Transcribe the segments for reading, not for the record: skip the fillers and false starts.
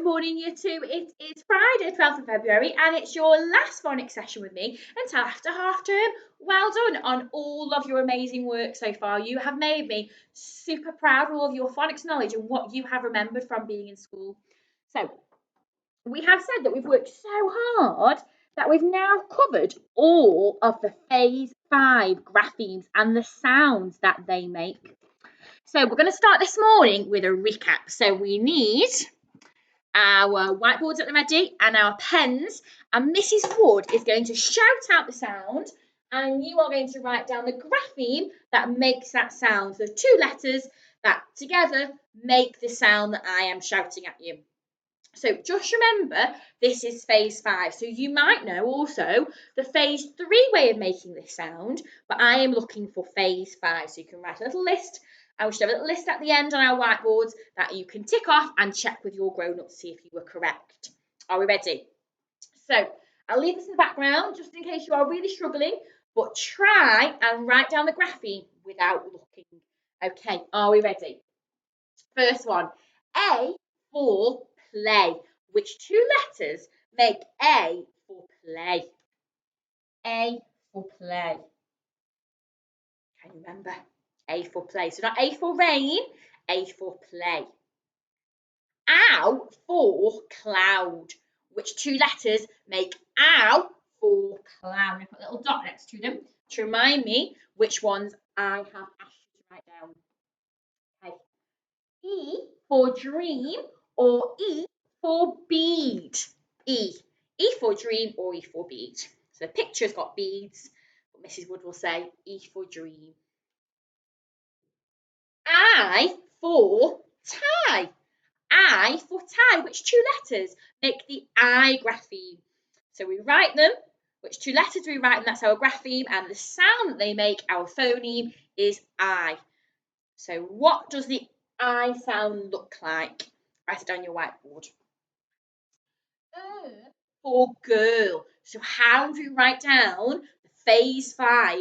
morning, Year 2. It is Friday, 12th of February, and it's your last phonics session with me until after half term. Well done on all of your amazing work so far. You have made me super proud of all of your phonics knowledge and what you have remembered from being in school. So, we have said that we've worked so hard that we've now covered all of the Phase 5 graphemes and the sounds that they make. So we're going to start this morning with a recap. So we need our whiteboards at the ready and our pens, and Mrs. Wood is going to shout out the sound and you are going to write down the grapheme that makes that sound. The two letters that together make the sound that I am shouting at you. So just remember, this is Phase 5. So you might know also the Phase 3 way of making this sound, but I am looking for Phase 5. So you can write a little list. And we should have a little list at the end on our whiteboards that you can tick off and check with your grown-ups to see if you were correct. Are we ready? So I'll leave this in the background just in case you are really struggling, but try and write down the grapheme without looking. Okay, are we ready? First one, A for play. Which two letters make A for play? A for play. Can you remember? A for play. So not A for rain, A for play. Ow for cloud. Which two letters make ow for cloud? I put a little dot next to them to remind me which ones I have asked you to write down. Okay. E for dream or E for bead? E. E for dream or E for bead? So the picture's got beads, but Mrs. Wood will say E for dream. I for tie. I for tie. Which two letters make the I grapheme? So we write them. Which two letters do we write? And that's our grapheme. And the sound that they make, our phoneme, is I. So what does the I sound look like? Write it down your whiteboard. For girl. So how do you write down the Phase 5?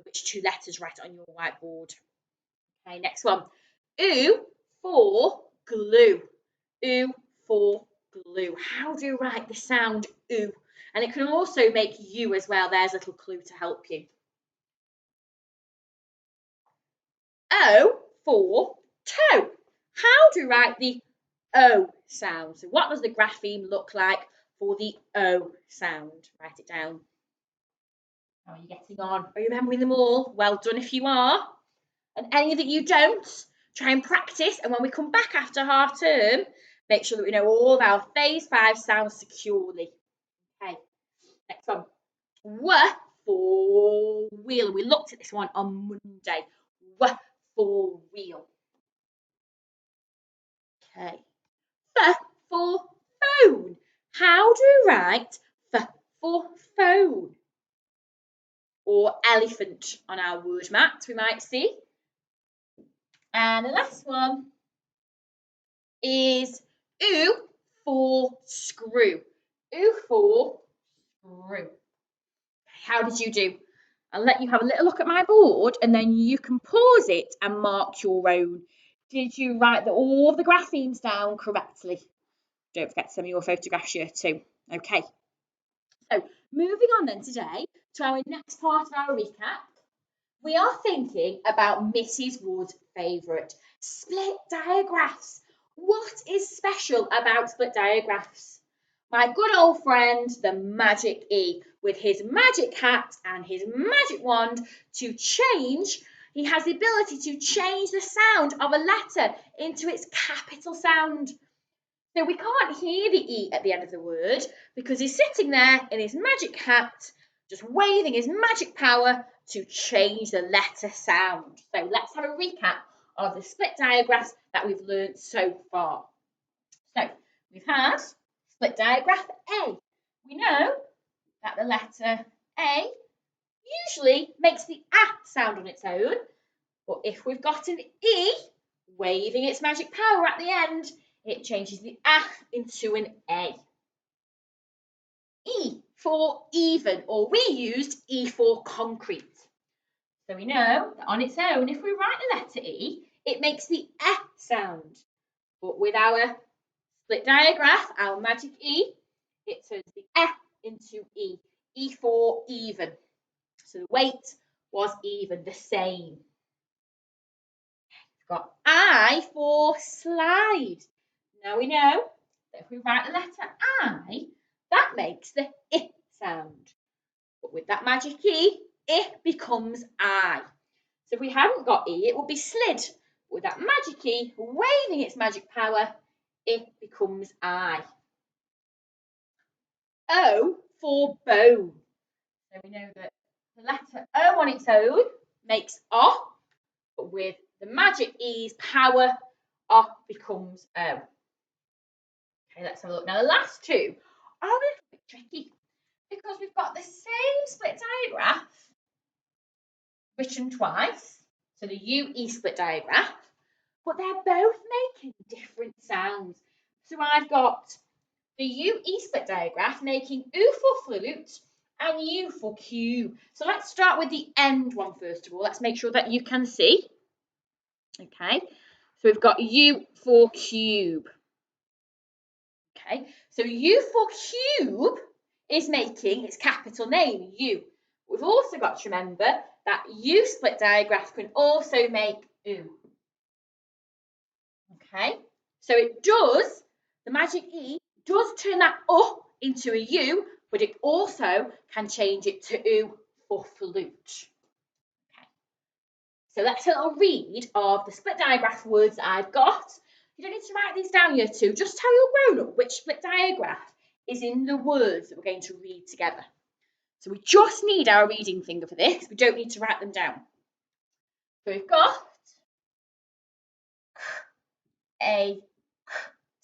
Which two letters? Write it on your whiteboard. Okay, next one. Oo for glue. Oo for glue. How do you write the sound oo? And it can also make you as well. There's a little clue to help you. O for toe. How do you write the O sound? So what does the grapheme look like for the O sound? Write it down. How are you getting on? Are you remembering them all? Well done if you are. And any that you don't, try and practice. And when we come back after half term, make sure that we know all of our Phase 5 sounds securely. Okay, next one. W for wheel. We looked at this one on Monday. W for wheel. Okay. F for phone. How do you write F for phone? Or elephant on our word mat, we might see. And the last one is oo for screw. Oo for screw. How did you do? I'll let you have a little look at my board and then you can pause it and mark your own. Did you write all of the graphemes down correctly? Don't forget to send me your photographs here too. Okay. So moving on then today to our next part of our recap. We are thinking about Mrs. Wood's favourite, split diagraphs. What is special about split diagraphs? My good old friend, the Magic E, with his magic hat and his magic wand to change. He has the ability to change the sound of a letter into its capital sound. So we can't hear the E at the end of the word because he's sitting there in his magic hat, just waving his magic power to change the letter sound. So let's have a recap of the split diagraphs that we've learned so far. So we've had split diagraph A. We know that the letter A usually makes the A sound on its own, but if we've got an E waving its magic power at the end, it changes the A into an A. E for even, or we used E for concrete. So we know that on its own, if we write the letter E, it makes the E sound. But with our Split diagraph, our magic E, it turns the F into E. E for even. So the weight was even, the same. We've got I for slide. Now we know that if we write the letter I, that makes the I sound. But with that magic E, I becomes I. So if we hadn't got E, it would be slid. With that magic E waving its magic power, it becomes I. O for bone. So we know that the letter O on its own makes O, but with the magic E's power, O becomes O. Okay, let's have a look. Now the last two are a little bit tricky because we've got the same split diagraph written twice. So the UE split diagraph, but they're both making different sounds. So I've got the UE split diagraph making U for flute and U for cube. So let's start with the end one first of all. Let's make sure that you can see. Okay, so we've got U for cube. Okay, so U for cube is making its capital name, U. We've also got to remember that U split diagraph can also make U. Okay, so it does, the magic E does turn that U into a U, but it also can change it to U for flute. Okay, so let's have a little read of the split diagraph words that I've got. You don't need to write these down, year two. Just tell your grown-up which split diagraph is in the words that we're going to read together. So we just need our reading finger for this. We don't need to write them down. So we've got a,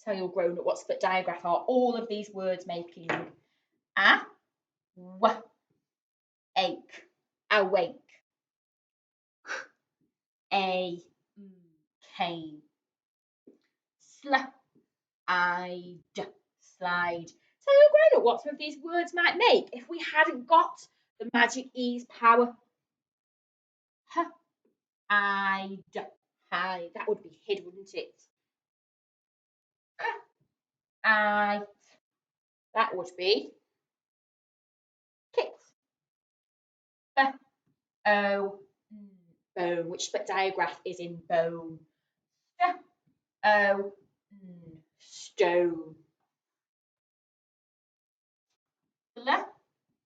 tell your grown-up what split diagraph are all of these words making. A, w, ache, awake. A, cane. Sl, I'd, slide. So you're grown up what some of these words might make if we hadn't got the magic E's power. H, I'd, hide. That would be hid, wouldn't it? I, that would be kit. B, O, bone. Which split diagraph is in bone? St, O, stone. L,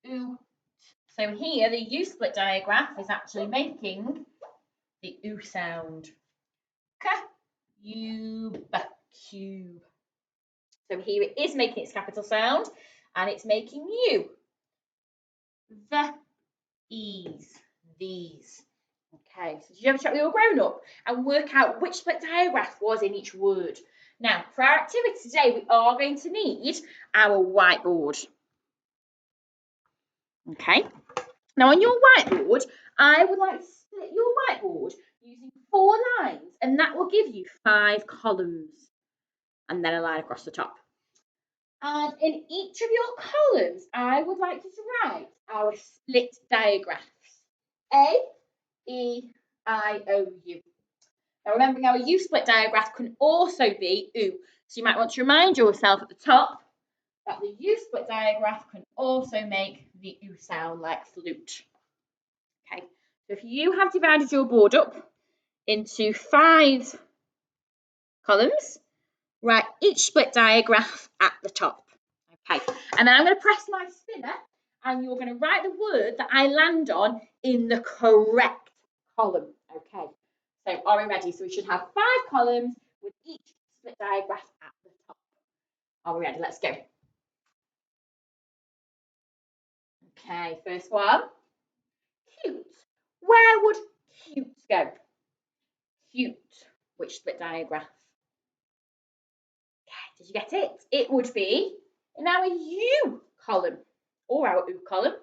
U. So here the U split diagraph is actually making the U sound. K, U, B, cube. So here it is making its capital sound and it's making U. The, ease, these. Okay, so did you ever chat with your grown up and work out which split diagraph was in each word? Now, for our activity today, we are going to need our whiteboard. Okay, now on your whiteboard, I would like to split your whiteboard using 4 lines, and that will give you 5 columns, and then a line across the top. And in each of your columns, I would like you to write our split diagraphs. A, E, I, O, U. Now remembering our U split diagraph can also be U. So you might want to remind yourself at the top that the U split diagraph can also make the U sound like flute. Okay, so if you have divided your board up into 5 columns, write each split diagraph at the top. Okay, and then I'm going to press my spinner and you're going to write the word that I land on in the correct column. Okay, so are we ready? So we should have 5 columns with each split diagraph at the top. Are we ready? Let's go. Okay, first one. Cute. Where would cute go? Cute. Which split diagraph? Okay, did you get it? It would be in our U column or our U column.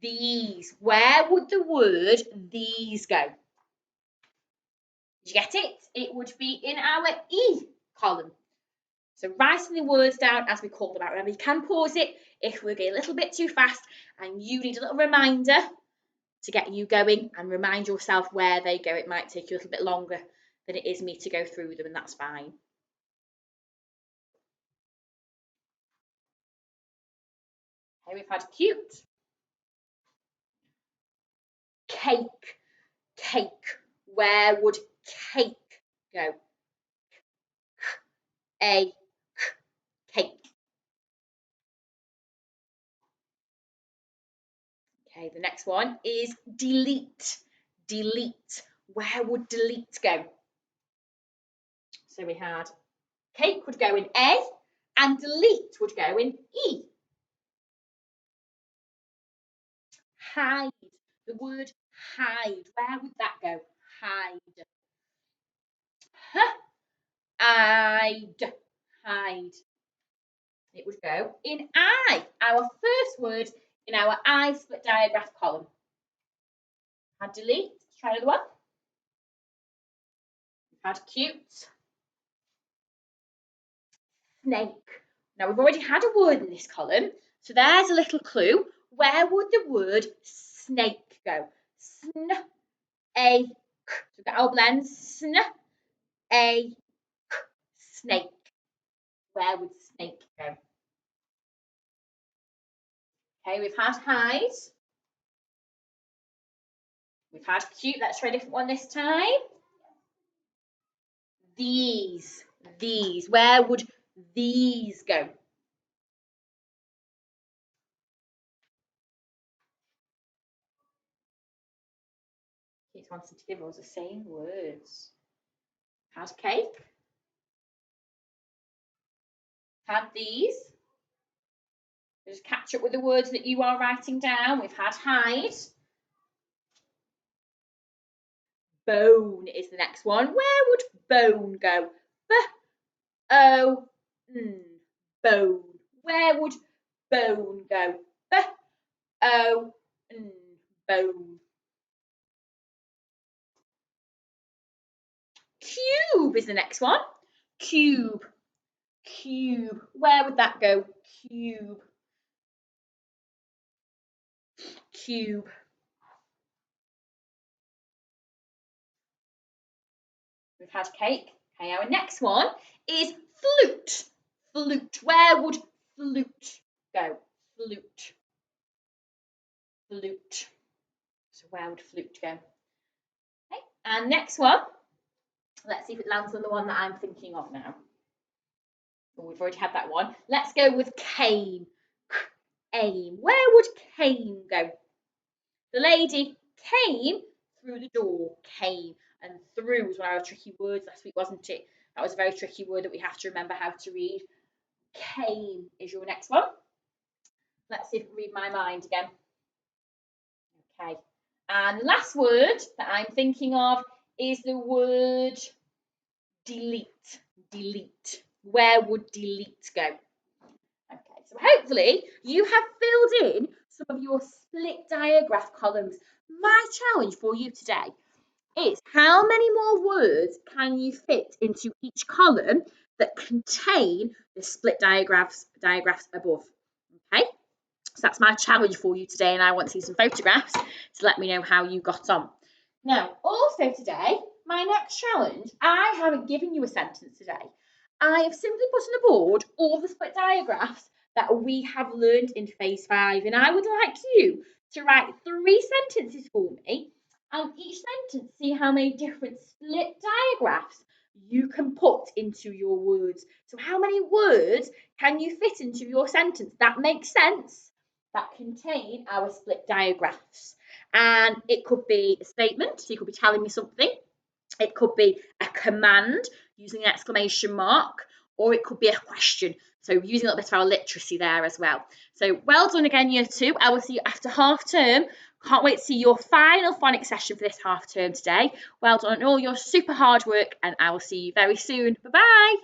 These. Where would the word these go? Did you get it? It would be in our E column. So writing the words down as we call them out. Remember, you can pause it if we're getting a little bit too fast and you need a little reminder to get you going and remind yourself where they go. It might take you a little bit longer than it is me to go through them, and that's fine. Okay, we've had cute, cake, cake. Where would cake go? A cake. Okay, the next one is delete, delete. Where would delete go? So we had cake would go in A and delete would go in E. Hide, the word hide. Where would that go? Hide. Hide, hide. It would go in I, our first word in our I split diagraph column. Had delete. Let's try another one. We've had cute. Snake. Now we've already had a word in this column, so there's a little clue. Where would the word snake go? Sn, a, k. So we've got our blend. Sn, a, k. Snake. Where would snake go? Okay, we've had hide. We've had cute. Let's try a different one this time. These. Where would these go? Keith wants to give us the same words. Had cake. Had these. Just catch up with the words that you are writing down. We've had hide. Bone is the next one. Where would bone go? B-O-N. Bone. Where would bone go? B-O-N. Bone. Cube is the next one. Cube. Cube. Where would that go? Cube. Cube. We've had cake. Okay, our next one is flute. Flute. Where would flute go? Flute. Flute. So where would flute go? Okay, and next one. Let's see if it lands on the one that I'm thinking of now. Oh, we've already had that one. Let's go with cane. Aim. Where would cane go? The lady came through the door. Came. And through was one of our tricky words last week, wasn't it? That was a very tricky word that we have to remember how to read. Came is your next one. Let's see if I can read my mind again. Okay. And the last word that I'm thinking of is the word delete. Delete. Where would delete go? Okay, so hopefully you have filled in some of your split diagraph columns. My challenge for you today is how many more words can you fit into each column that contain the split diagraphs above. Okay, so that's my challenge for you today, and I want to see some photographs to let me know how you got on. Now, also today, my next challenge, I haven't given you a sentence today. I have simply put on the board all the split diagraphs that we have learned in phase 5, and I would like you to write 3 sentences for me, and each sentence see how many different split diagraphs you can put into your words. So how many words can you fit into your sentence that makes sense, that contain our split diagraphs? And it could be a statement, so you could be telling me something. It could be a command using an exclamation mark, or it could be a question. So using a little bit of our literacy there as well. So well done again, year 2. I will see you after half term. Can't wait to see your final phonics session for this half term today. Well done on all your super hard work, and I will see you very soon. Bye-bye.